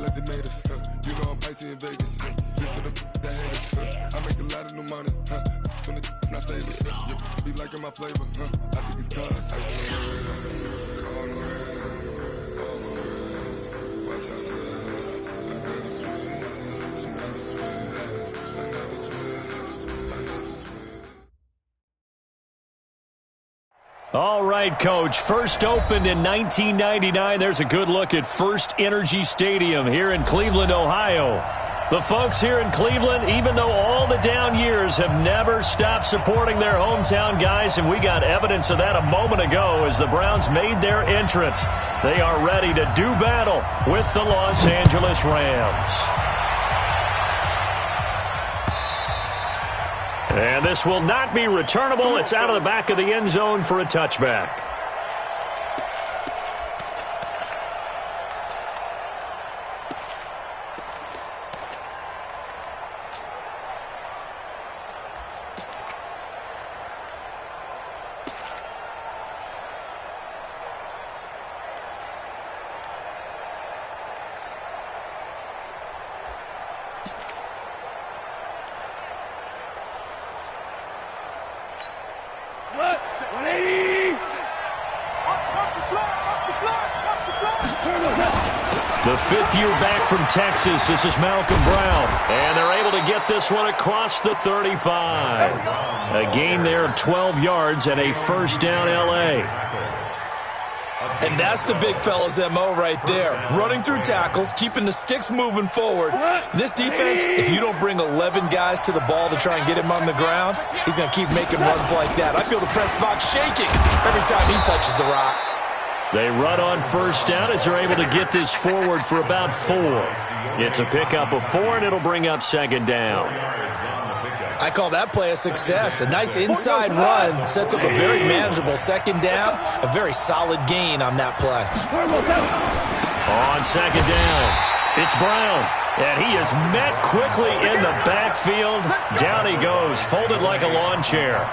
like they made us. You know I'm icy in Vegas. This for the haters. I make a lot of new money. When the not savers. You be liking my flavor. I think it's cause icy on the rails. On the rails. On the rails. Watch out for this. I never switch. I never switch. I never switch. I never switch. All right, Coach. First opened in 1999. There's a good look at First Energy Stadium here in Cleveland, Ohio. The folks here in Cleveland, even though all the down years, have never stopped supporting their hometown guys, and we got evidence of that a moment ago as the Browns made their entrance. They are ready to do battle with the Los Angeles Rams. And this will not be returnable. It's out of the back of the end zone for a touchback. The fifth year back from Texas, this is Malcolm Brown. And they're able to get this one across the 35. A gain there of 12 yards and a first down L.A. And that's the big fella's M.O. right there. Running through tackles, keeping the sticks moving forward. This defense, if you don't bring 11 guys to the ball to try and get him on the ground, he's going to keep making runs like that. I feel the press box shaking every time he touches the rock. They run on first down as they're able to get this forward for about 4. It's a pickup of 4, and it'll bring up second down. I call that play a success. A nice inside run sets up a very manageable second down. A very solid gain on that play. On second down, it's Brown. And he is met quickly in the backfield. Down he goes, folded like a lawn chair.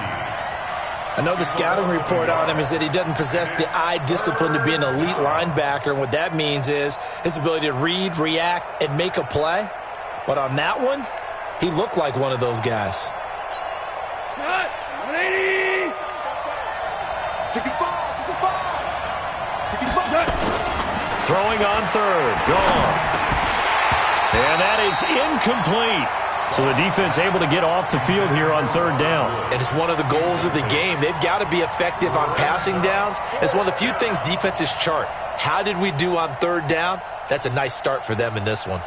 I know the scouting report on him is that he doesn't possess the eye discipline to be an elite linebacker. And what that means is his ability to read, react, and make a play. But on that one, he looked like one of those guys. Throwing on third. Gone. And that is incomplete. So the defense able to get off the field here on third down. And it's one of the goals of the game. They've got to be effective on passing downs. It's one of the few things defenses chart. How did we do on third down? That's a nice start for them in this one.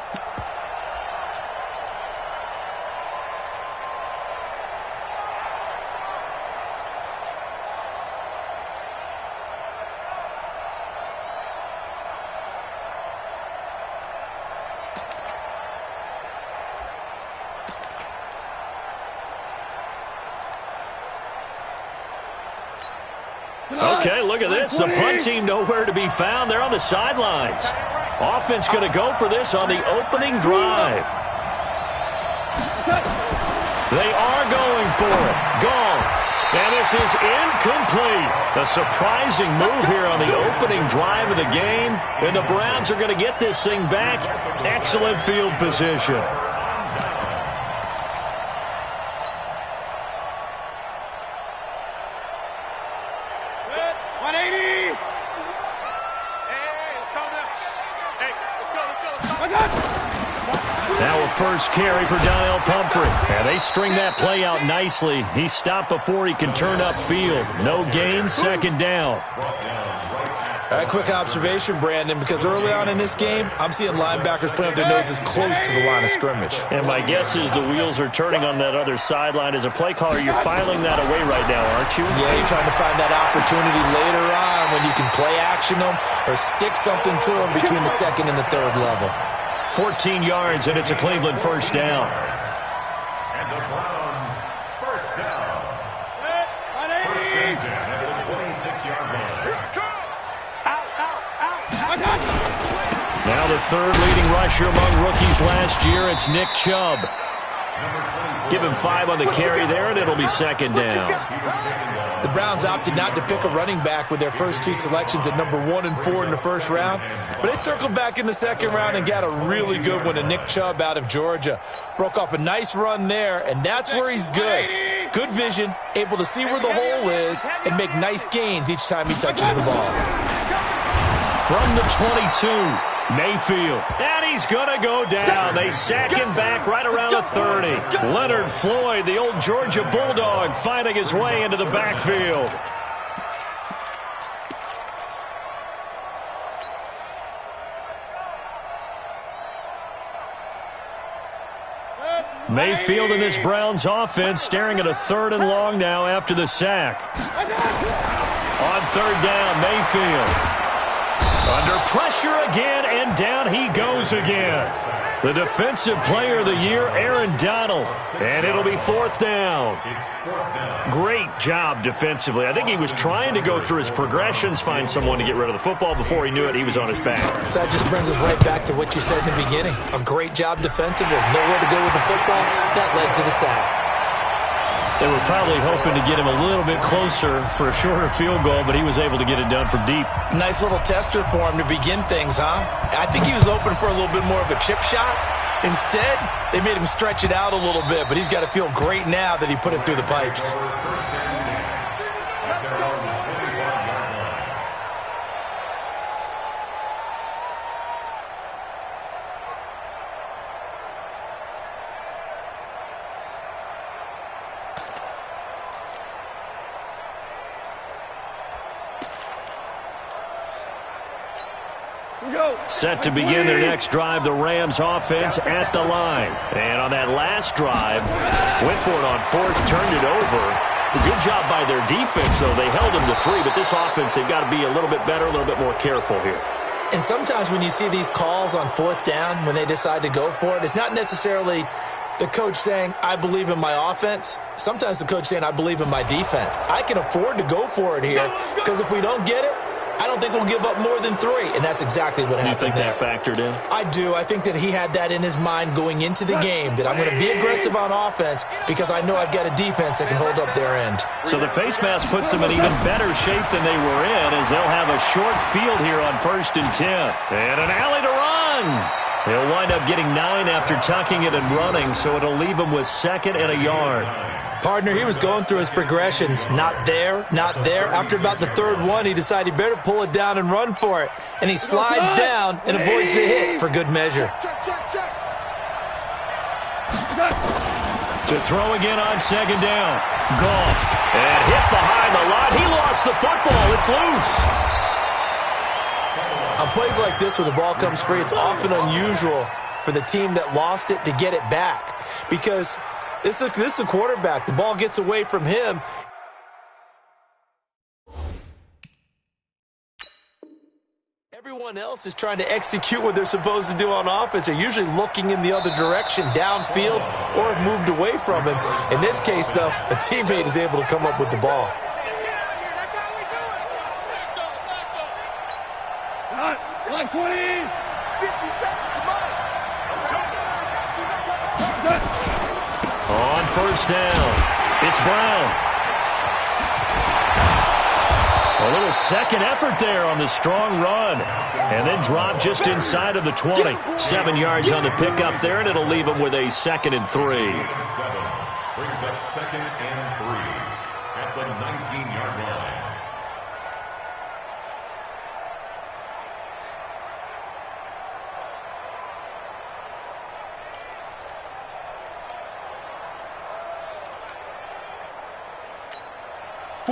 Okay, look at this. The punt team nowhere to be found. They're on the sidelines. Offense going to go for this on the opening drive. They are going for it. Gone. And this is incomplete. A surprising move here on the opening drive of the game. And the Browns are going to get this thing back. Excellent field position. Now a first carry for Donnell Pumphrey. And they string that play out nicely. He stopped before he can turn upfield. No gain, second down. A quick observation, Brandon, because early on in this game, I'm seeing linebackers playing with their noses close to the line of scrimmage. And my guess is the wheels are turning on that other sideline. As a play caller, you're filing that away right now, aren't you? Yeah, you're trying to find that opportunity later on when you can play action them or stick something to them between the second and the third level. 14 yards, and it's a Cleveland first down. And the Browns first down. First down at the 26-yard line. Now the third leading rusher among rookies last year, it's Nick Chubb. Give him 5 on the carry there, and it'll be second down. The Browns opted not to pick a running back with their first 2 selections at number 1 and 4 in the first round. But they circled back in the second round and got a really good one to Nick Chubb out of Georgia. Broke off a nice run there, and that's where he's good. Good vision, able to see where the hole is, and make nice gains each time he touches the ball. From the 22, Mayfield. And he's going to go down. They sack him back right around the 30. Leonard Floyd, the old Georgia Bulldog, finding his way into the backfield. Mayfield in this Browns offense staring at a 3rd and long now after the sack. On 3rd down, Mayfield. Under pressure again, and down he goes again. The defensive player of the year, Aaron Donald. And it'll be 4th down. Great job defensively. I think he was trying to go through his progressions, find someone to get rid of the football. Before he knew it, he was on his back. So that just brings us right back to what you said in the beginning. A great job defensively. Nowhere to go with the football. That led to the sack. They were probably hoping to get him a little bit closer for a shorter field goal, but he was able to get it done from deep. Nice little tester for him to begin things, huh? I think he was hoping for a little bit more of a chip shot. Instead, they made him stretch it out a little bit, but he's got to feel great now that he put it through the pipes. Set to begin their next drive, the Rams offense at the line. And on that last drive, went for it on 4th, turned it over. A good job by their defense, though. They held them to 3, but this offense, they've got to be a little bit better, a little bit more careful here. And sometimes when you see these calls on 4th down, when they decide to go for it, it's not necessarily the coach saying, I believe in my offense. Sometimes the coach saying, I believe in my defense. I can afford to go for it here, because if we don't get it, I don't think we'll give up more than 3, and that's exactly what happened there. You think that factored in? I do. I think that he had that in his mind going into the game, that I'm going to be aggressive on offense because I know I've got a defense that can hold up their end. So the face mask puts them in even better shape than they were in, as they'll have a short field here on 1st and 10. And an alley to run. He'll wind up getting 9 after tucking it and running, so it'll leave him with 2nd and a yard. Partner, he was going through his progressions. Not there, not there. After about the 3rd one, he decided he better pull it down and run for it. And he slides down and avoids the hit for good measure. To throw again on 2nd down. Goff. And hit behind the line. He lost the football. It's loose. On plays like this, when the ball comes free, it's often unusual for the team that lost it to get it back. Because this is the quarterback. The ball gets away from him. Everyone else is trying to execute what they're supposed to do on offense. They're usually looking in the other direction, downfield, or have moved away from him. In this case, though, a teammate is able to come up with the ball. Like 20, 50 seconds, come on. On 1st down, it's Brown. A little second effort there on the strong run. And then drop just inside of the 20. 7 yards on the pickup there, and it'll leave him with a 2nd and 3. Brings up 2nd and 3 at the 19-yard line.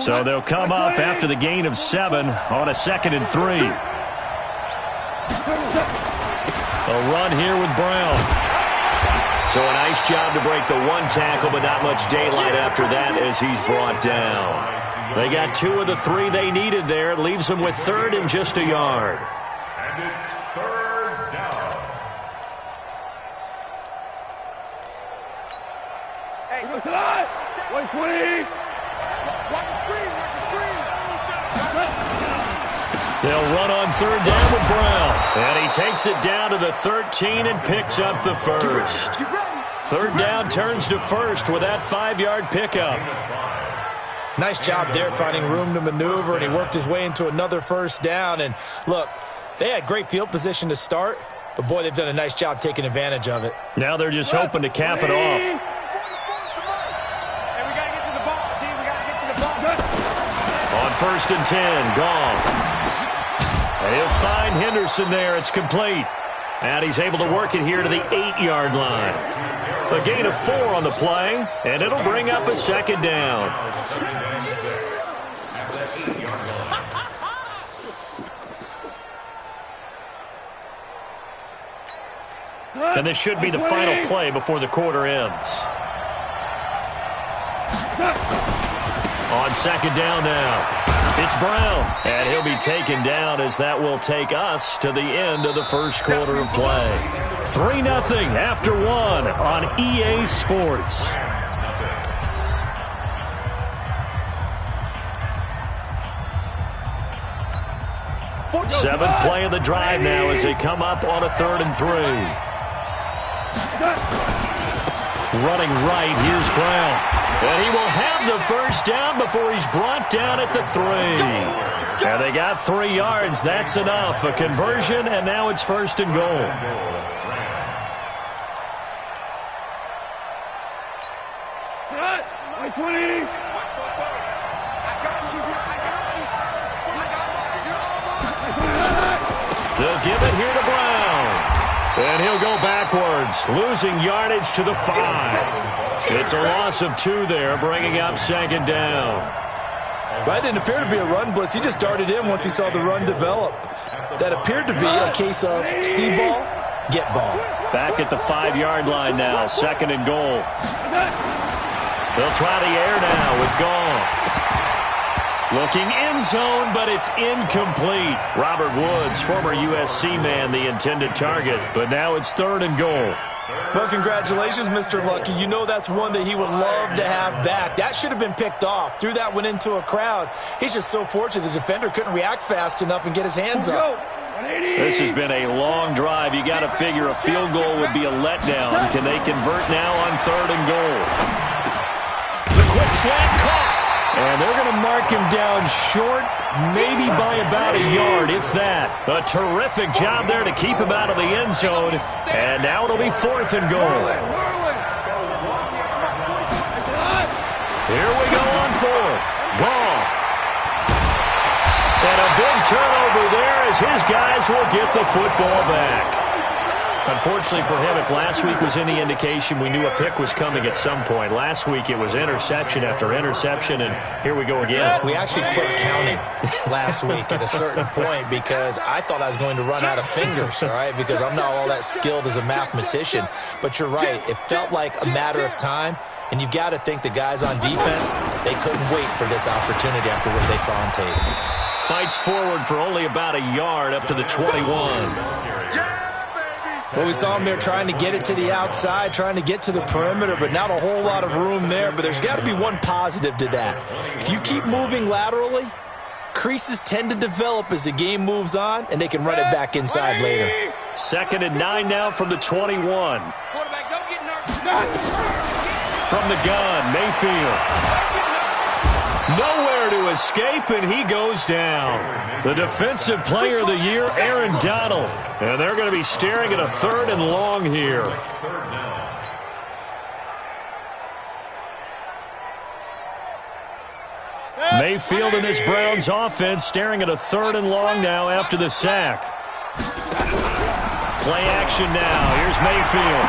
So they'll come up after the gain of 7 on a 2nd and 3. A run here with Brown. So a nice job to break the 1 tackle, but not much daylight after that as he's brought down. They got 2 of the 3 they needed there. It leaves them with 3rd and just a yard. And it's 3rd down. Hey, look to that. 120. Watch the screen, watch the screen. They'll run on 3rd down with Brown. And he takes it down to the 13 and picks up the 1st. Third down turns to first with that 5-yard pickup. Nice job there finding room to maneuver, and he worked his way into another first down. And look, they had great field position to start, but boy, they've done a nice job taking advantage of it. Now they're just hoping to cap it off. Hey, we got to get to the ball, team. We got to get to the ball. On 1st and 10, Goff. And he'll find Henderson there. It's complete. And he's able to work it here to the 8-yard line. A gain of 4 on the play, and it'll bring up a second down. And this should be the final play before the quarter ends. On second down now. It's Brown, and he'll be taken down as that will take us to the end of the first quarter of play. 3-0 after 1 on EA Sports. Seventh play of the drive now as they come up on a 3rd and 3. Running right, here's Brown. And he will have the first down before he's brought down at the 3. And they got 3 yards. That's enough. A conversion, and now it's 1st and goal. They'll give it here to Brown. And he'll go backwards, losing yardage to the 5. It's a loss of 2 there, bringing up second down. That didn't appear to be a run blitz. He just darted in once he saw the run develop. That appeared to be a case of see ball, get ball. Back at the 5-yard line now, 2nd and goal. They'll try the air now with Goff. Looking end zone, but it's incomplete. Robert Woods, former USC man, the intended target, but now it's 3rd and goal. Well, congratulations, Mr. Lucky. You know that's one that he would love to have back. That should have been picked off. Threw that one into a crowd. He's just so fortunate the defender couldn't react fast enough and get his hands up. This has been a long drive. You got to figure a field goal would be a letdown. Can they convert now on 3rd and goal? The quick slant caught. And they're going to mark him down short, maybe by about a yard, if that. A terrific job there to keep him out of the end zone. And now it'll be 4th and goal. Here we go on 4th. Goff. And a big turnover there as his guys will get the football back. Unfortunately for him, if last week was any indication, we knew a pick was coming at some point. Last week it was interception after interception, and here we go again. We actually quit counting last week at a certain point because I thought I was going to run out of fingers, all right, because I'm not all that skilled as a mathematician. But you're right. It felt like a matter of time, and you've got to think the guys on defense, they couldn't wait for this opportunity after what they saw on tape. Fights forward for only about a yard up to the 21. Well, we saw him there trying to get it to the outside, trying to get to the perimeter, but not a whole lot of room there. But there's got to be one positive to that. If you keep moving laterally, creases tend to develop as the game moves on, and they can run it back inside later. 2nd and 9 now from the 21. Quarterback, don't get nervous. From the gun, Mayfield. Nowhere to escape, and he goes down. The defensive player of the year, Aaron Donald. And they're going to be staring at a 3rd and long here. Mayfield and this Browns offense staring at a 3rd and long now after the sack. Play action now. Here's Mayfield.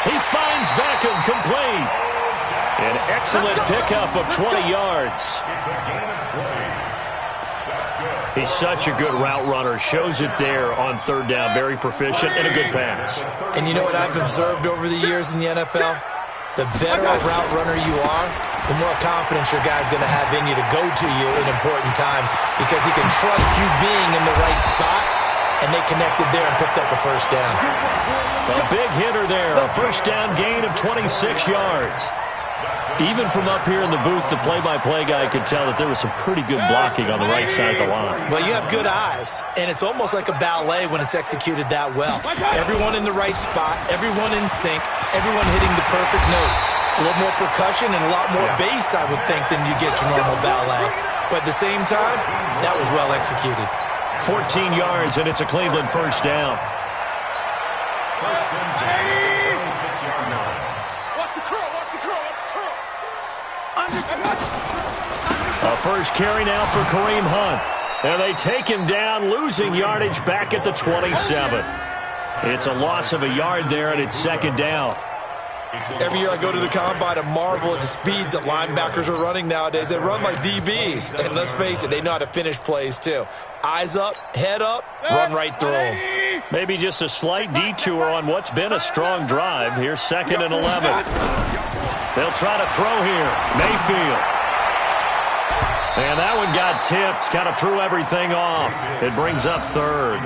He finds Beckham complete. An excellent pickup of 20 yards. He's such a good route runner. Shows it there on 3rd down. Very proficient and a good pass. And you know what I've observed over the years in the NFL? The better a route runner you are, the more confidence your guy's going to have in you to go to you in important times because he can trust you being in the right spot, and they connected there and picked up a 1st down. A big hitter there. A 1st down gain of 26 yards. Even from up here in the booth, the play-by-play guy could tell that there was some pretty good blocking on the right side of the line. Well, you have good eyes, and it's almost like a ballet when it's executed that well. Everyone in the right spot, everyone in sync, everyone hitting the perfect notes. A little more percussion and a lot more bass, I would think, than you get your normal ballet. But at the same time, that was well executed. 14 yards, and it's a Cleveland first down. First and 10, 26-yard line. Watch the curl, watch the curl, watch the curl. A first carry now for Kareem Hunt. And they take him down, losing yardage back at the 27. It's a loss of a yard there, and it's second down. Every year I go to the combine and marvel at the speeds that linebackers are running nowadays. They run like DBs. And let's face it, they know how to finish plays too. Eyes up, head up, run right through them. Maybe just a slight detour on what's been a strong drive. Here's second and 11. They'll try to throw here. Mayfield. And that one got tipped. Kind of threw everything off. It brings up third.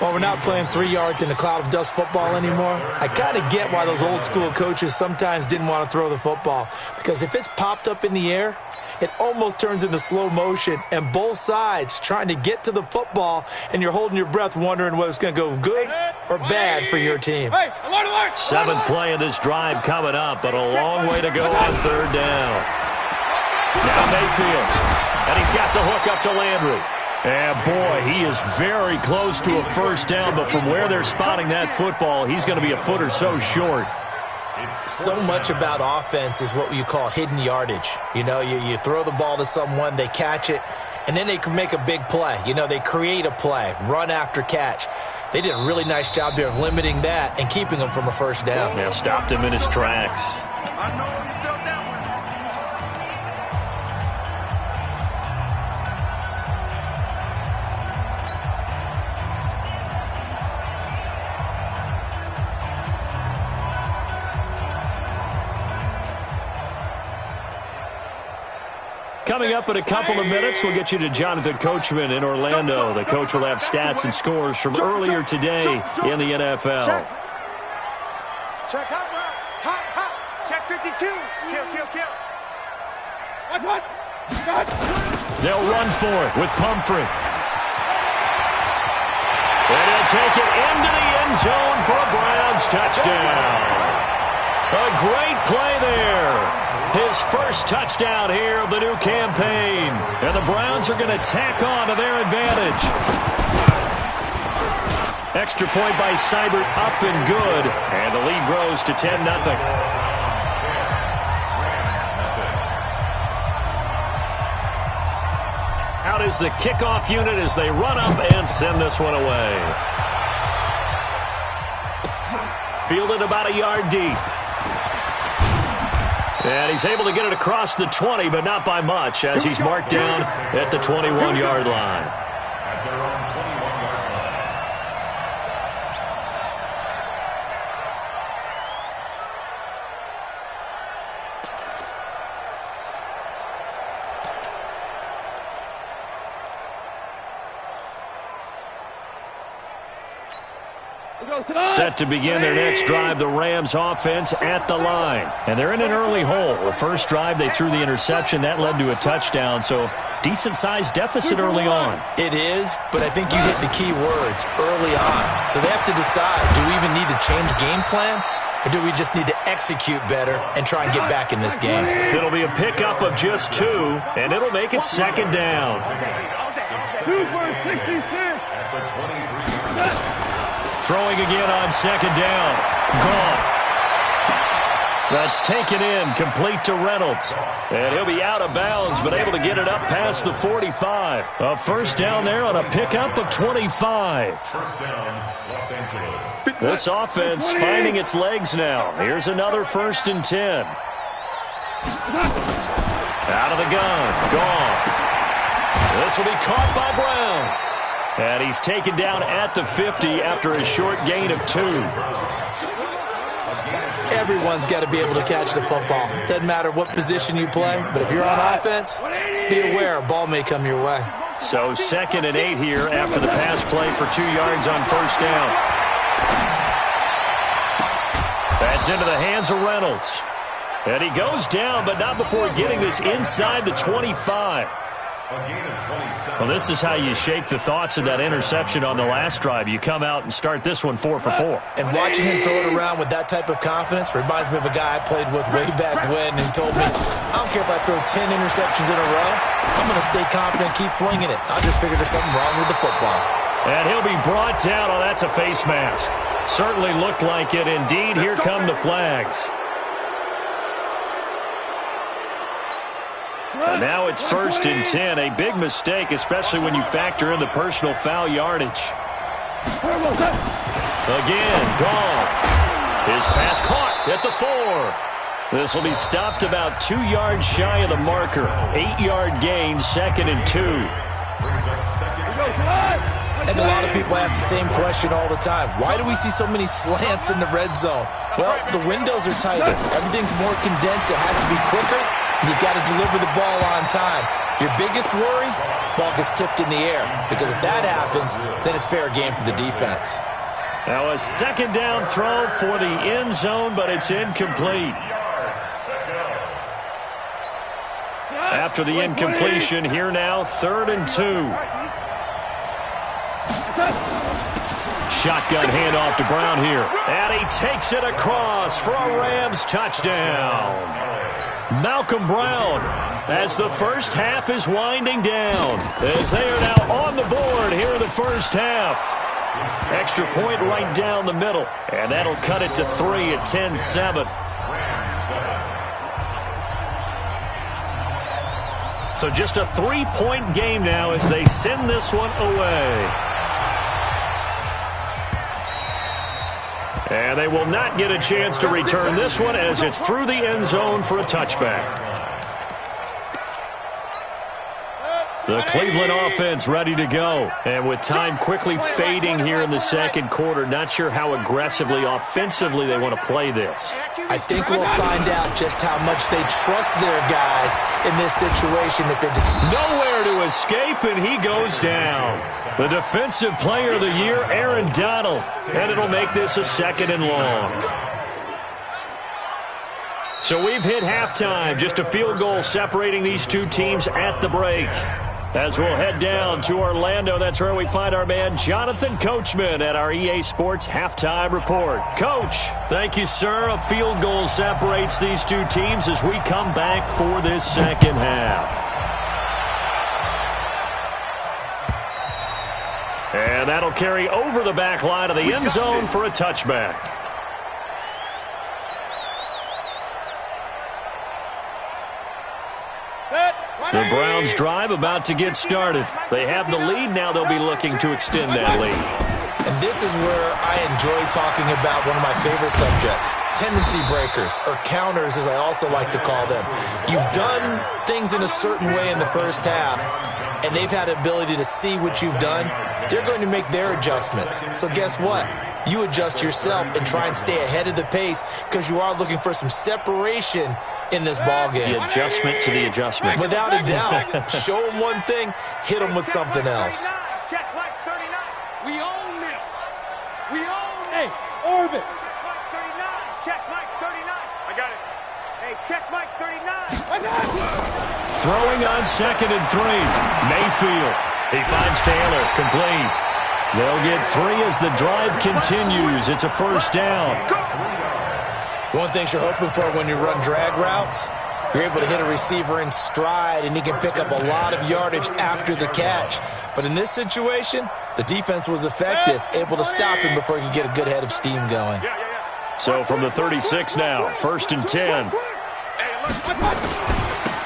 Well, we're not playing 3 yards in a cloud of dust football anymore. I kind of get why those old school coaches sometimes didn't want to throw the football. Because if it's popped up in the air, it almost turns into slow motion. And both sides trying to get to the football, and you're holding your breath wondering whether it's going to go good or bad for your team. Hey, alert, alert! Seventh play of this drive coming up, but a long way to go on third down. Now Mayfield. And he's got the hook up to Landry. And, boy, he is very close to a first down, but from where they're spotting that football, he's going to be a foot or so short. So much about offense is what you call hidden yardage. You know, you throw the ball to someone, they catch it, and then they can make a big play. You know, they create a play, run after catch. They did a really nice job there of limiting that and keeping him from a first down. Yeah, stopped him in his tracks. Coming up in a couple of minutes, we'll get you to Jonathan Coachman in Orlando. The coach will have stats and scores from earlier today in the NFL. Check hot, hot, hot. Check 52. Kill. What? They'll run for it with Pumphrey. And he'll take it into the end zone for a Browns touchdown. A great play there. His first touchdown here of the new campaign. And the Browns are going to tack on to their advantage. Extra point by Seibert up and good. And the lead grows to 10-0. Out is the kickoff unit as they run up and send this one away. Fielded about a yard deep. And he's able to get it across the 20, but not by much, as he's marked down at the 21-yard line. At their own 21-yard line. Set to begin their next drive, the Rams offense at the line. And they're in an early hole. The first drive, they threw the interception. That led to a touchdown, so decent-sized deficit early on. It is, but I think you hit the key words, early on. So they have to decide, do we even need to change game plan? Or do we just need to execute better and try and get back in this game? It'll be a pickup of just 2, and it'll make it second down. Super 66. At the 23-yard line. Throwing again on second down. Goff. That's taken in, complete to Reynolds. And he'll be out of bounds, but able to get it up past the 45. A first down there on a pickup of 25. First down, Los Angeles. This offense finding its legs now. Here's another 1st and 10. Out of the gun. Goff. This will be caught by Brown. And he's taken down at the 50 after a short gain of 2. Everyone's got to be able to catch the football. Doesn't matter what position you play, but if you're on offense, be aware a ball may come your way. So 2nd and 8 here after the pass play for 2 yards on first down. That's into the hands of Reynolds. And he goes down, but not before getting this inside the 25. Well, this is how you shake the thoughts of that interception on the last drive. You come out and start this one 4 for 4. And watching him throw it around with that type of confidence reminds me of a guy I played with way back when who told me, I don't care if I throw 10 interceptions in a row. I'm going to stay confident, keep flinging it. I just figured there's something wrong with the football. And he'll be brought down. Oh, that's a face mask. Certainly looked like it. Indeed, here come the flags. And now it's 1st and 10. A big mistake, especially when you factor in the personal foul yardage. Again, Goff. His pass caught at the 4. This will be stopped about 2 yards shy of the marker. 8-yard gain, 2nd and 2. And a lot of people ask the same question all the time. Why do we see so many slants in the red zone? Well, the windows are tighter. Everything's more condensed. It has to be quicker. And you've got to deliver the ball on time. Your biggest worry? Ball gets tipped in the air. Because if that happens, then it's fair game for the defense. Now a 2nd down throw for the end zone, but it's incomplete. After the incompletion, here now, 3rd and 2. Shotgun handoff to Brown here. And he takes it across for a Rams touchdown. Malcolm Brown, as the first half is winding down, as they are now on the board here in the first half. Extra point right down the middle, and that'll cut it to 3 at 10-7. So just a 3-point game now as they send this one away. And they will not get a chance to return this one as it's through the end zone for a touchback. The Cleveland offense ready to go. And with time quickly fading here in the second quarter, not sure how aggressively, offensively they want to play this. I think we'll find out just how much they trust their guys in this situation. If they just nowhere to escape, and he goes down. The defensive player of the year, Aaron Donald. And it'll make this a 2nd and long. So we've hit halftime. Just a field goal separating these two teams at the break. As we'll head down to Orlando, that's where we find our man Jonathan Coachman at our EA Sports Halftime Report. Coach, thank you, sir. A field goal separates these two teams as we come back for this second half. And that'll carry over the back line of the end zone for a touchback. The Browns drive about to get started. They have the lead. Now they'll be looking to extend that lead. And this is where I enjoy talking about one of my favorite subjects, tendency breakers, or counters as I also like to call them. You've done things in a certain way in the first half, and they've had the ability to see what you've done. They're going to make their adjustments. So guess what? You adjust yourself and try and stay ahead of the pace because you are looking for some separation in this ball game. The adjustment to the adjustment. Without a doubt. Show them one thing, hit them with something else. Check Mike 39. We own them. We own them. Hey, Orbit. Check Mike 39. Check Mike 39. I got it. Hey, check Mike 39. I got it. Throwing on 2nd and 3. Mayfield. He finds Taylor. Complete. They'll get 3 as the drive continues. It's a first down. One thing you're hoping for when you run drag routes, you're able to hit a receiver in stride, and he can pick up a lot of yardage after the catch. But in this situation, the defense was effective, able to stop him before he could get a good head of steam going. So from the 36 now, 1st and 10.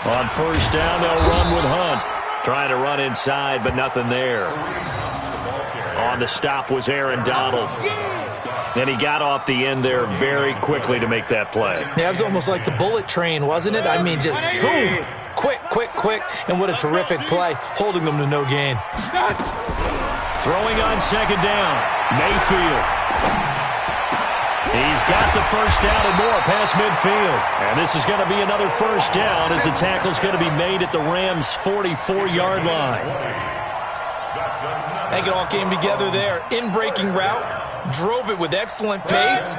On first down, they'll run with Hunt. Trying to run inside, but nothing there. On the stop was Aaron Donald. And he got off the end there very quickly to make that play. Yeah, it was almost like the bullet train, wasn't it? I mean, just zoom. Quick, quick, quick. And what a terrific play, holding them to no gain. Throwing on 2nd down, Mayfield. He's got the first down and more past midfield. And this is going to be another first down as the tackle's going to be made at the Rams' 44-yard line. I think it all came together there. In-breaking route. Drove it with excellent pace.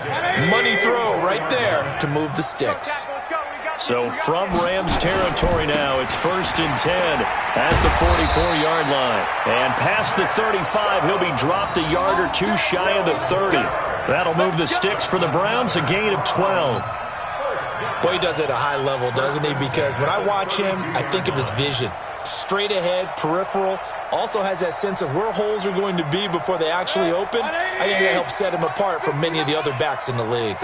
Money throw right there to move the sticks. Let's go. So from Rams territory now, it's 1st and 10 at the 44-yard line. And past the 35, he'll be dropped a yard or two shy of the 30. That'll move the sticks for the Browns, a gain of 12. Boy, he does it at a high level, doesn't he? Because when I watch him, I think of his vision. Straight ahead, peripheral, also has that sense of where holes are going to be before they actually open. I think that helps set him apart from many of the other backs in the league.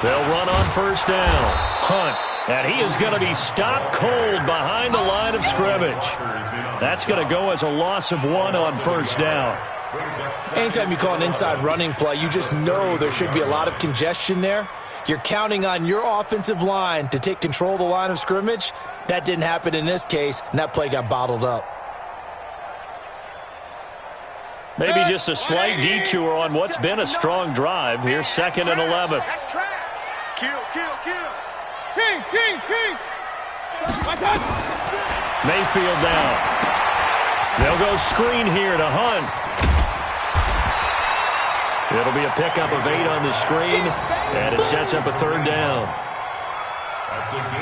They'll run on 1st down. Hunt, and he is going to be stopped cold behind the line of scrimmage. That's going to go as a loss of 1 on 1st down. Anytime you call an inside running play, you just know there should be a lot of congestion there. You're counting on your offensive line to take control of the line of scrimmage. That didn't happen in this case, and that play got bottled up. Maybe just a slight detour on what's been a strong drive. Here's 2nd and 11. That's trash. Kill. King. Mayfield down. They'll go screen here to Hunt. It'll be a pickup of 8 on the screen, and it sets up a 3rd down.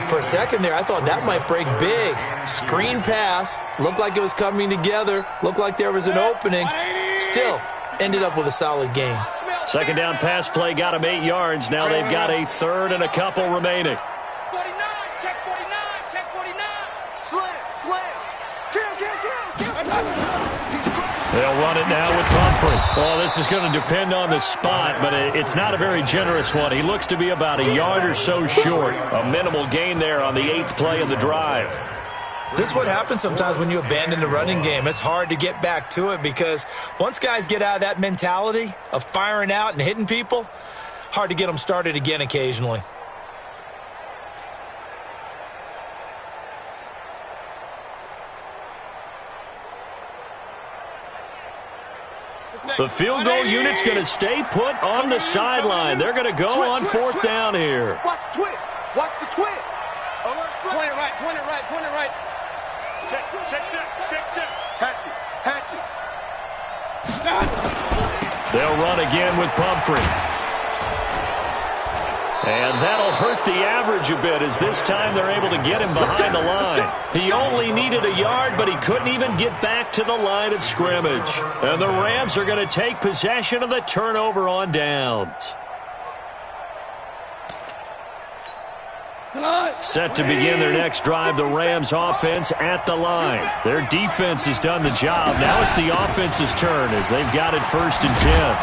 For a second there, I thought that might break big. Screen pass. Looked like it was coming together. Looked like there was an opening. Still, ended up with a solid gain. 2nd down pass play got him 8 yards. Now they've got a 3rd and a couple remaining. 49, check 49. Slam. Kill. They'll run it now with Pumphrey. Well, this is going to depend on the spot, but it's not a very generous one. He looks to be about a yard or so short. A minimal gain there on the 8th play of the drive. This is what happens sometimes when you abandon the running game. It's hard to get back to it because once guys get out of that mentality of firing out and hitting people, hard to get them started again occasionally. The field goal unit's going to stay put on the sideline. They're going to go on 4th down here. Watch the twist. Point it right. Check. Hatchet. They'll run again with Pumphrey. And that'll hurt the average a bit as this time they're able to get him behind the line. He only needed a yard, but he couldn't even get back to the line of scrimmage. And the Rams are going to take possession of the turnover on downs. Set to begin their next drive, the Rams offense at the line. Their defense has done the job. Now it's the offense's turn as they've got it 1st and 10.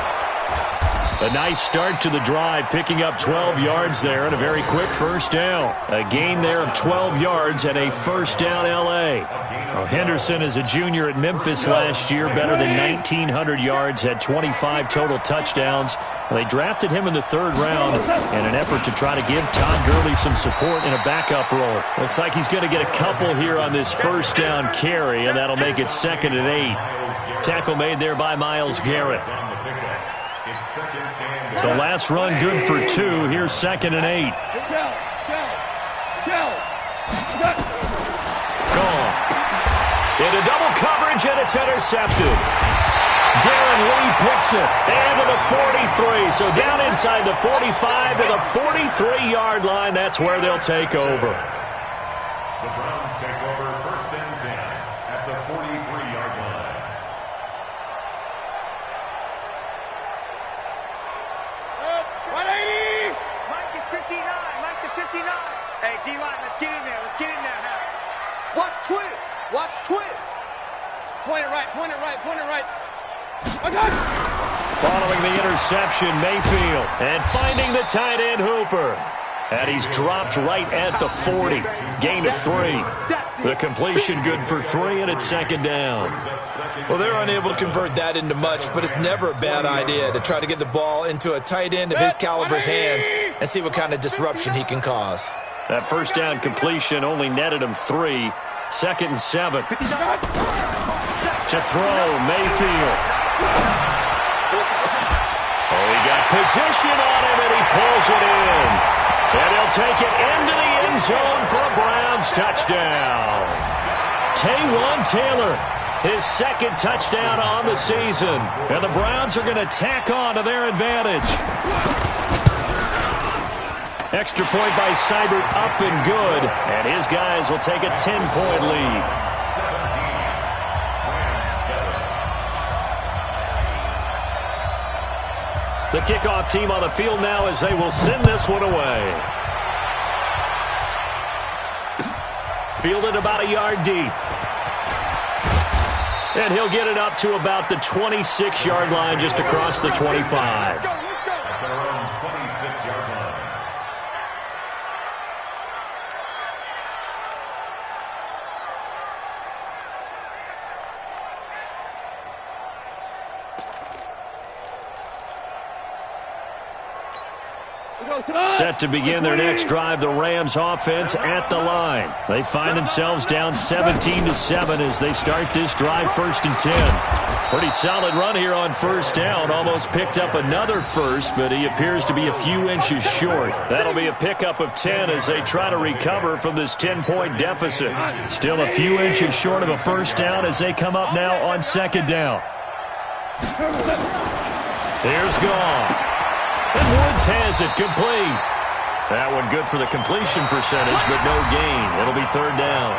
A nice start to the drive, picking up 12 yards there and a very quick 1st down. A gain there of 12 yards and a 1st down L.A. Well, Henderson is a junior at Memphis last year, better than 1,900 yards, had 25 total touchdowns. They drafted him in the 3rd round in an effort to try to give Todd Gurley some support in a backup role. Looks like he's going to get a couple here on this 1st down carry, and that'll make it 2nd and 8. Tackle made there by Myles Garrett. The last run good for 2. Here's 2nd and 8. Gone. Into double coverage, and it's intercepted. Darren Lee picks it. And to the 43. So down inside the 45 to the 43-yard line. That's where they'll take over. The Browns take over 1st and 10 at the 43-yard line. Mike to 59. Hey, D-line, let's get in there. Now. Watch twist. Point it right. Following the interception, Mayfield. And finding the tight end, Hooper. And he's dropped right at the 40. Gain of 3. The completion good for 3, and it's 2nd down. Well, they're unable to convert that into much, but it's never a bad idea to try to get the ball into a tight end of his caliber's hands and see what kind of disruption he can cause. That 1st down completion only netted him 3. 2nd and 7. To throw, Mayfield. Oh, he got position on him, and he pulls it in. And he'll take it into the end zone for a Browns touchdown. Taywan Taylor, his 2nd touchdown on the season. And the Browns are going to tack on to their advantage. Extra point by Seibert, up and good. And his guys will take a 10-point lead. The kickoff team on the field now as they will send this one away. Fielded about a yard deep. And he'll get it up to about the 26-yard line, just across the 25. At their own 26-yard line. Set to begin their next drive, the Rams offense at the line. They find themselves down 17-7 as they start this drive, 1st and 10. Pretty solid run here on 1st down. Almost picked up another first, but he appears to be a few inches short. That'll be a pickup of 10 as they try to recover from this 10-point deficit. Still a few inches short of a 1st down as they come up now on 2nd down. Here's Goff. And Woods has it complete. That one good for the completion percentage, but no gain. It'll be 3rd down.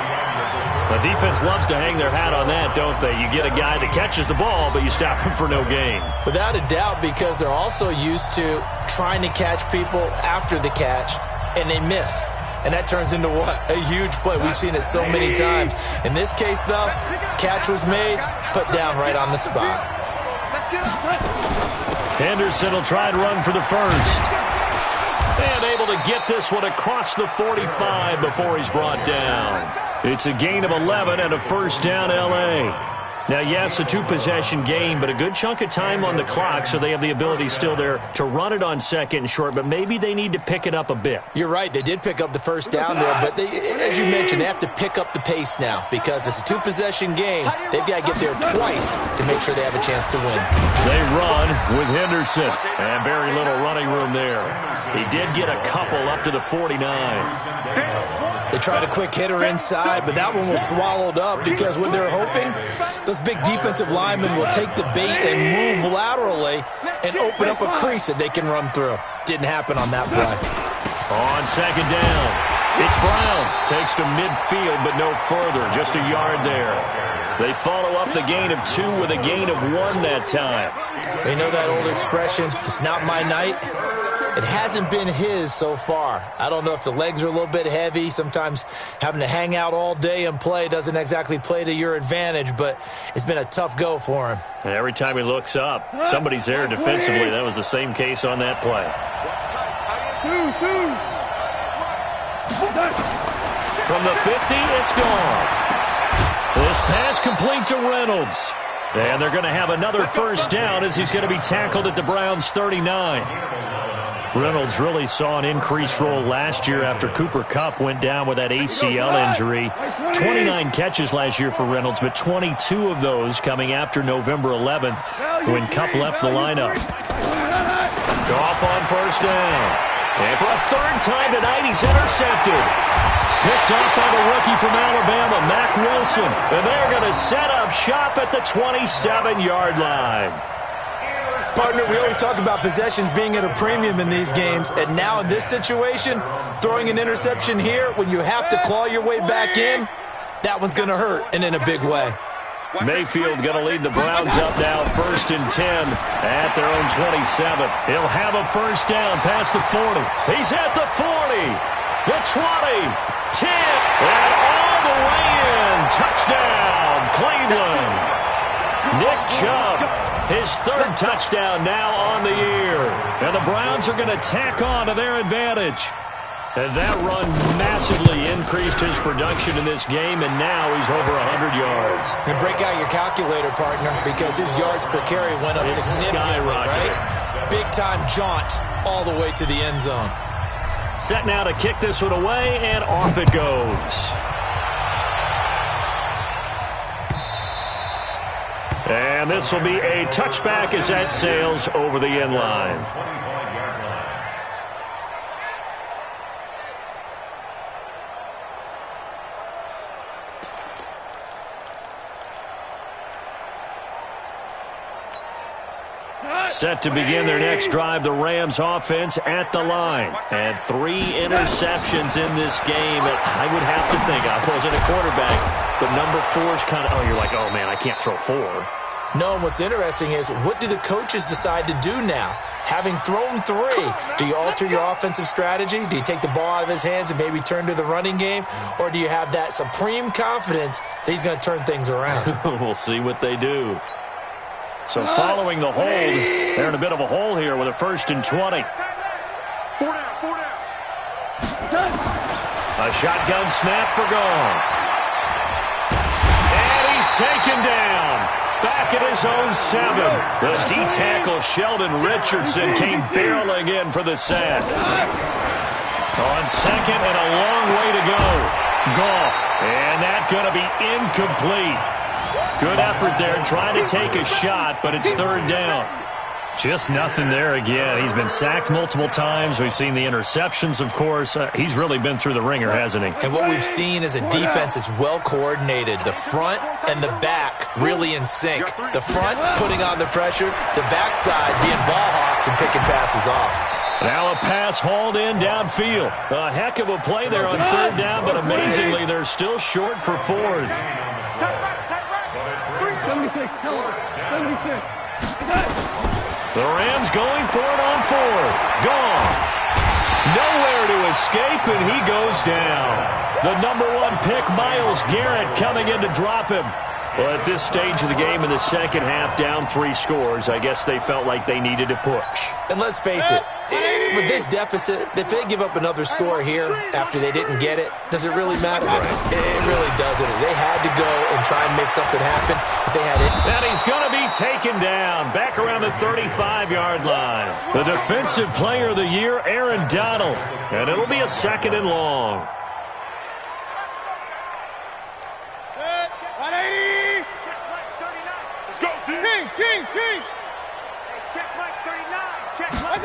The defense loves to hang their hat on that, don't they? You get a guy that catches the ball, but you stop him for no gain. Without a doubt, because they're also used to trying to catch people after the catch, and they miss. And that turns into what? A huge play. We've seen it so many times. In this case, though, catch was made, put down right on the spot. Henderson will try and run for the first. And able to get this one across the 45 before he's brought down. It's a gain of 11 and a 1st down, L.A. Now, yes, a 2-possession game, but a good chunk of time on the clock, so they have the ability still there to run it on 2nd and short, but maybe they need to pick it up a bit. You're right. They did pick up the 1st down there, but they, as you mentioned, they have to pick up the pace now because it's a 2-possession game. They've got to get there twice to make sure they have a chance to win. They run with Henderson, and very little running room there. He did get a couple up to the 49. They tried a quick hitter inside, but that one was swallowed up because what they're hoping, those big defensive linemen will take the bait and move laterally and open up a crease that they can run through. Didn't happen on that play. On 2nd down, it's Brown. Takes to midfield, but no further. Just a yard there. They follow up the gain of 2 with a gain of 1 that time. They know that old expression, it's not my night. It hasn't been his so far. I don't know if the legs are a little bit heavy. Sometimes having to hang out all day and play doesn't exactly play to your advantage, but it's been a tough go for him. And every time he looks up, somebody's there defensively. That was the same case on that play. From the 50, it's Goff. This pass complete to Reynolds. And they're going to have another 1st down as he's going to be tackled at the Browns' 39. Reynolds really saw an increased role last year after Cooper Kupp went down with that ACL injury. 29 catches last year for Reynolds, but 22 of those coming after November 11th when Kupp left the lineup. Goff on 1st down. And for a 3rd time tonight, he's intercepted. Picked up by the rookie from Alabama, Mack Wilson. And they're going to set up shop at the 27-yard line. Partner, we always talk about possessions being at a premium in these games, and now in this situation, throwing an interception here when you have to claw your way back in, that one's going to hurt, and in a big way. Mayfield going to lead the Browns up now, 1st and 10 at their own 27. He'll have a 1st down past the 40. He's at the 40, the 20, 10, and all the way in. Touchdown, Cleveland. Nick Chubb, his 3rd touchdown now on the year. And the Browns are going to tack on to their advantage. And that run massively increased his production in this game, and now he's over 100 yards. And break out your calculator, partner, because his yards per carry went up significantly, right? Big-time jaunt all the way to the end zone. Set now to kick this one away, and off it goes. And this will be a touchback as that sails over the end line. Set to begin their next drive, the Rams offense at the line. And 3 interceptions in this game. And I would have to think, I wasn't a quarterback, but number 4 is kind of, you're like, oh, man, I can't throw 4. No, and what's interesting is, what do the coaches decide to do now? Having thrown 3, do you alter your offensive strategy? Do you take the ball out of his hands and maybe turn to the running game? Or do you have that supreme confidence that he's going to turn things around? We'll see what they do. So following the hold, they're in a bit of a hole here with a 1st and 20. 4 down. A shotgun snap for Goff. And he's taken down. Back at his own 7. The D-tackle Sheldon Richardson came barreling in for the sack. On 2nd and a long way to go. Goff. And that's going to be incomplete. Good effort there, trying to take a shot, but it's 3rd down. Just nothing there again. He's been sacked multiple times. We've seen the interceptions, of course. He's really been through the ringer, hasn't he? And what we've seen is a defense that's well coordinated. The front and the back really in sync. The front putting on the pressure, the backside being ball hawks and picking passes off. Now a pass hauled in downfield. A heck of a play there on 3rd down, but amazingly, they're still short for 4th. 76. 76. The Rams going for it on 4th. Gone. Nowhere to escape, and he goes down. The number 1 pick, Myles Garrett, coming in to drop him. Well, at this stage of the game in the second half, down 3 scores, I guess they felt like they needed to push. And let's face it, with this deficit, if they give up another score here after they didn't get it, does it really matter? Right. It really doesn't. They had to go and try and make something happen. If they had it. And he's going to be taken down back around the 35-yard line. The Defensive Player of the Year, Aaron Donald. And it'll be a 2nd and long. Kings. Hey, check Mike 39. Check Mike.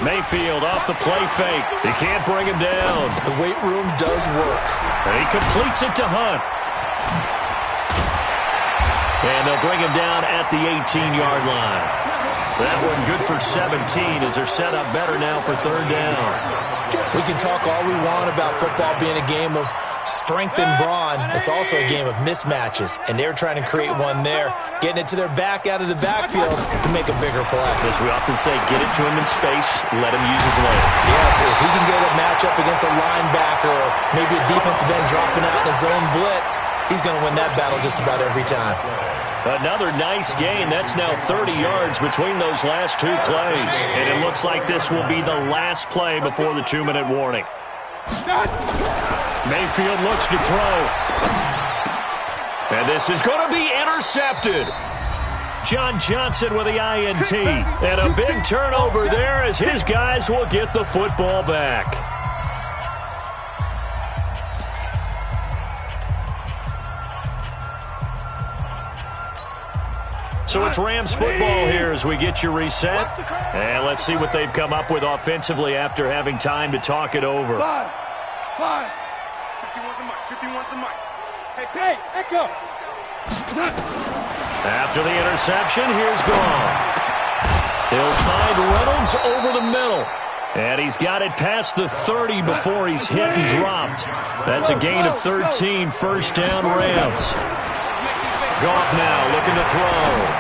Mayfield off the play fake. He can't bring him down. The weight room does work. And he completes it to Hunt. And they'll bring him down at the 18-yard line. That one good for 17 as they're set up better now for 3rd down. We can talk all we want about football being a game of strength and brawn. It's also a game of mismatches, and they're trying to create one there, getting it to their back out of the backfield to make a bigger play. As we often say, get it to him in space, let him use his leg. Yeah, if he can get a matchup against a linebacker or maybe a defensive end dropping out in a zone blitz, he's going to win that battle just about every time. Another nice gain. That's now 30 yards between those last 2 plays. And it looks like this will be the last play before the 2-minute warning. Mayfield looks to throw. And this is going to be intercepted. John Johnson with the INT. And a big turnover there as his guys will get the football back. So it's Rams football here as we get you reset. And let's see what they've come up with offensively after having time to talk it over. 5. 51's the mic. 51's the mic. Hey, Echo. After the interception, here's Goff. He'll find Reynolds over the middle. And he's got it past the 30 before he's hit and dropped. That's a gain of 13, 1st down Rams. Goff now looking to throw.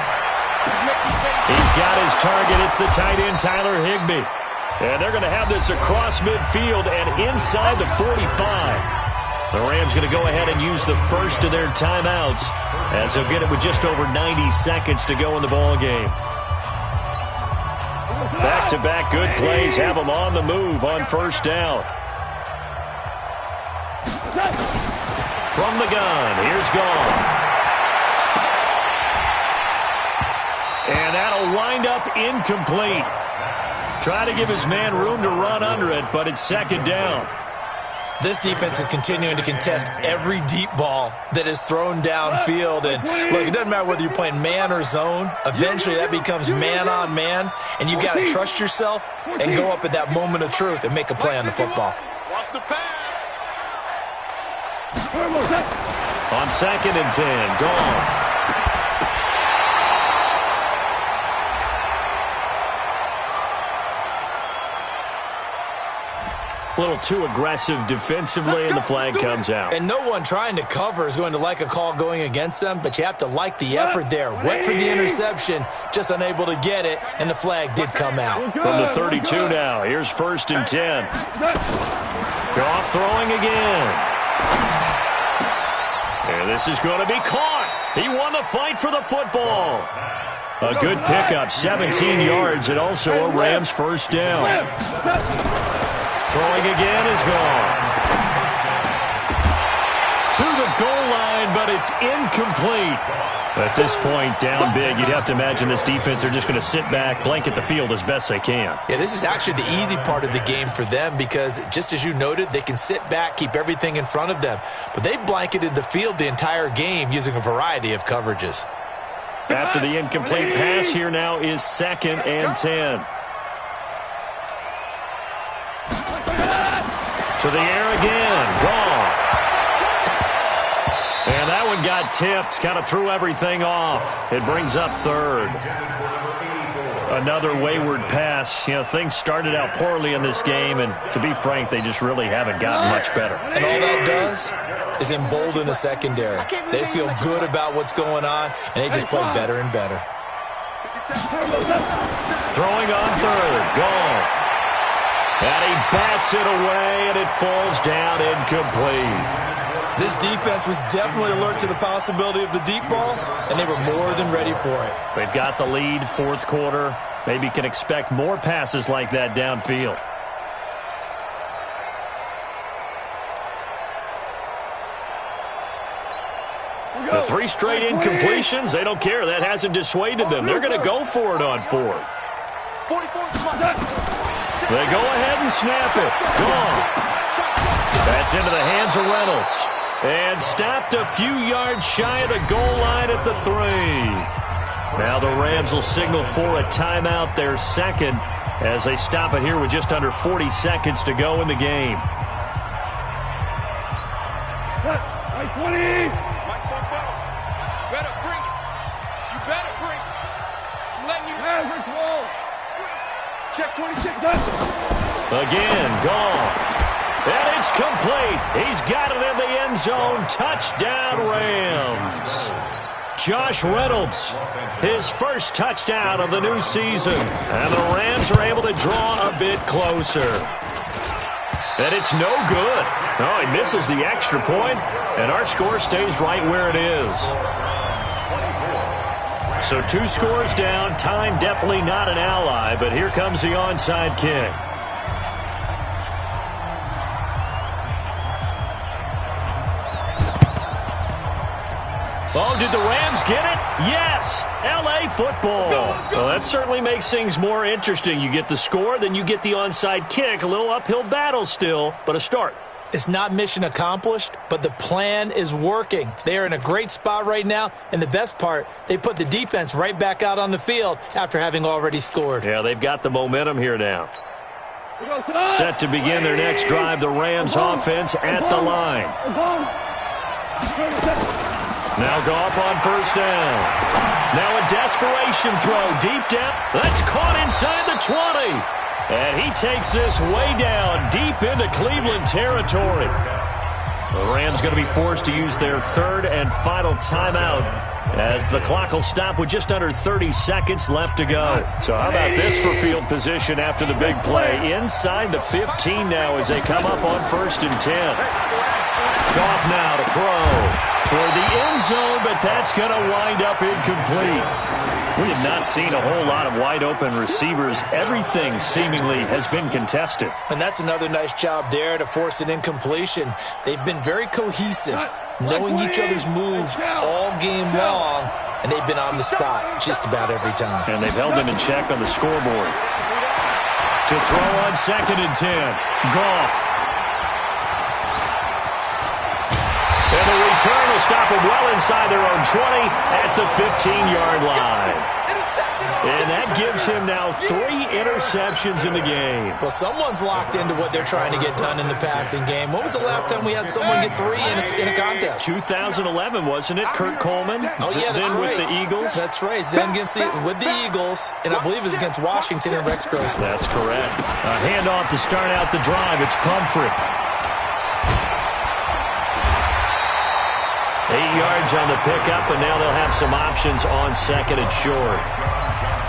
He's got his target. It's the tight end, Tyler Higbee. And they're going to have this across midfield and inside the 45. The Rams going to go ahead and use the first of their timeouts as they'll get it with just over 90 seconds to go in the ball game. Back-to-back good plays have them on the move on 1st down. From the gun, here's Goff. And that'll wind up incomplete. Try to give his man room to run under it, but it's 2nd down. This defense is continuing to contest every deep ball that is thrown downfield. And look, it doesn't matter whether you're playing man or zone. Eventually that becomes man on man, and you've got to trust yourself and go up at that moment of truth and make a play on the football. Watch the pass. On 2nd and 10, Goff. A little too aggressive defensively, and the flag comes out. And no one trying to cover is going to like a call going against them, but you have to like the effort there. Went for the interception, just unable to get it, and the flag did come out. From the 32 now, here's 1st and 10. Goff throwing again. And this is going to be caught. He won the fight for the football. A good pickup, 17 yards, and also a Rams first down. Throwing again is gone. To the goal line, but it's incomplete. At this point, down big, you'd have to imagine this defense, they're just going to sit back, blanket the field as best they can. Yeah, this is actually the easy part of the game for them because, just as you noted, they can sit back, keep everything in front of them. But they blanketed the field the entire game using a variety of coverages. After the incomplete pass, here now is 2nd and 10. To the air again. Goff. And that one got tipped. Kind of threw everything off. It brings up 3rd. Another wayward pass. You know, things started out poorly in this game, and to be frank, they just really haven't gotten much better. And all that does is embolden the secondary. They feel good about what's going on, and they just play better and better. Throwing on 3rd. Goff. And he bats it away, and it falls down incomplete. This defense was definitely alert to the possibility of the deep ball, and they were more than ready for it. They've got the lead, 4th quarter. Maybe can expect more passes like that downfield. The 3 straight incompletions, they don't care. That hasn't dissuaded them. They're going to go for it on 4th. They go ahead and snap it. Gone. That's into the hands of Reynolds. And stopped a few yards shy of the goal line at the 3. Now the Rams will signal for a timeout, their 2nd, as they stop it here with just under 40 seconds to go in the game. 20. Better bring it. You better bring it. I'm letting you have it. Check 26. Again, Goff. And it's complete. He's got it in the end zone. Touchdown, Rams. Josh Reynolds, his first touchdown of the new season. And the Rams are able to draw a bit closer. And it's no good. No, he misses the extra point, and our score stays right where it is. So 2 scores down. Time definitely not an ally, but here comes the onside kick. Oh, did the Rams get it? Yes! L.A. football. Well, that certainly makes things more interesting. You get the score, then you get the onside kick. A little uphill battle still, but a start. It's not mission accomplished, but the plan is working. They are in a great spot right now, and the best part, they put the defense right back out on the field after having already scored. Yeah, they've got the momentum here now. Set to begin their next drive, the Rams offense at the line. Now Goff on 1st down. Now a desperation throw deep down. That's caught inside the 20. And he takes this way down deep into Cleveland territory. The Rams going to be forced to use their 3rd and final timeout as the clock will stop with just under 30 seconds left to go. So how about this for field position after the big play? Inside the 15 now as they come up on 1st and 10. Goff now to throw toward the end zone, but that's going to wind up incomplete. We have not seen a whole lot of wide-open receivers. Everything seemingly has been contested. And that's another nice job there to force an incompletion. They've been very cohesive, knowing each other's moves all game long, and they've been on the spot just about every time. And they've held them in check on the scoreboard. To throw on 2nd and 10. Goff. And the return will stop them well inside their own 20 at the 15-yard line. And That gives him now 3 interceptions in the game. Well, someone's locked into what they're trying to get done in the passing game. When was the last time we had someone get 3 in a contest? 2011, wasn't it? Kurt Coleman? Oh, yeah, that's then right. with the Eagles? That's right. Then with the Eagles, and I believe it was against Washington and Rex Grossman. That's correct. A handoff to start out the drive. It's Pumphrey. 8 yards on the pickup, and now they'll have some options on second and short.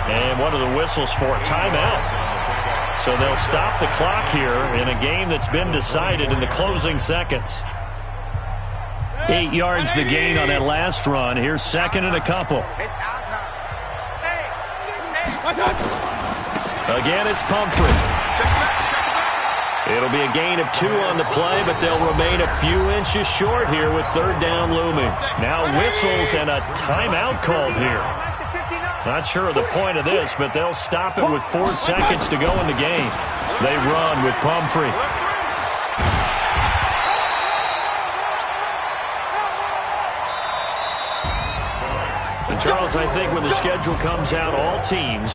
And what are the whistles for? Timeout. So they'll stop the clock here in a game that's been decided in the closing seconds. 8 yards the gain on that last run. Here's second and a couple. Again, it's Pumphrey. It'll be a gain of 2 on the play, but they'll remain a few inches short here with third down looming. Now whistles and a timeout called here. Not sure of the point of this, but they'll stop it with 4 seconds to go in the game. They run with Pumphrey. And Charles, I think when the schedule comes out, all teams